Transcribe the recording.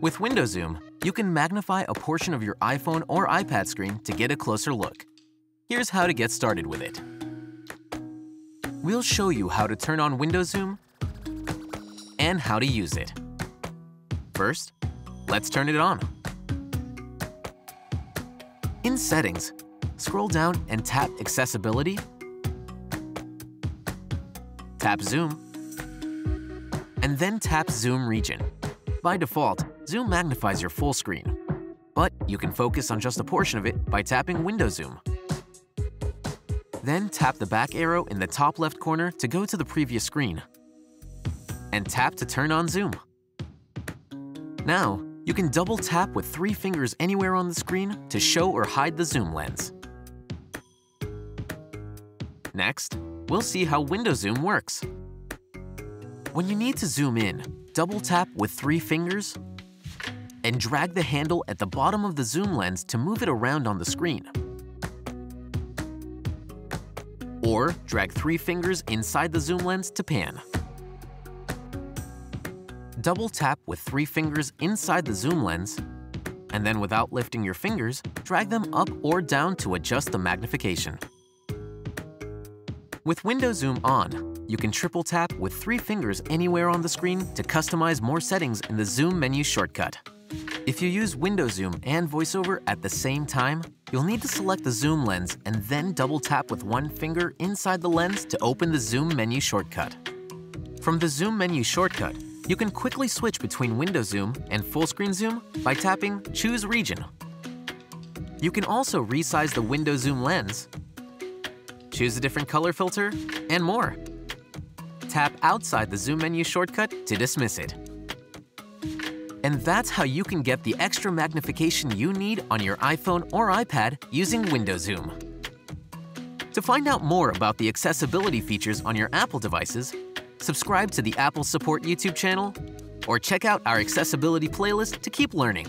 With Window Zoom, you can magnify a portion of your iPhone or iPad screen to get a closer look. Here's how to get started with it. We'll show you how to turn on Window Zoom and how to use it. First, let's turn it on. In Settings, scroll down and tap Accessibility, tap Zoom, and then tap Zoom Region. By default, Zoom magnifies your full screen, but you can focus on just a portion of it by tapping Window Zoom. Then tap the back arrow in the top left corner to go to the previous screen, and tap to turn on Zoom. Now, you can double tap with 3 fingers anywhere on the screen to show or hide the zoom lens. Next, we'll see how Window Zoom works. When you need to zoom in, double tap with 3 fingers and drag the handle at the bottom of the zoom lens to move it around on the screen. Or drag 3 fingers inside the zoom lens to pan. Double tap with 3 fingers inside the zoom lens, and then without lifting your fingers, drag them up or down to adjust the magnification. With Window Zoom on, you can triple tap with 3 fingers anywhere on the screen to customize more settings in the Zoom menu shortcut. If you use Window Zoom and VoiceOver at the same time, you'll need to select the zoom lens and then double tap with 1 finger inside the lens to open the Zoom menu shortcut. From the Zoom menu shortcut, you can quickly switch between Window Zoom and Full Screen Zoom by tapping Choose Region. You can also resize the Window Zoom lens, choose a different color filter, and more. Tap outside the Zoom menu shortcut to dismiss it. And that's how you can get the extra magnification you need on your iPhone or iPad using Window Zoom. To find out more about the accessibility features on your Apple devices, subscribe to the Apple Support YouTube channel, or check out our accessibility playlist to keep learning.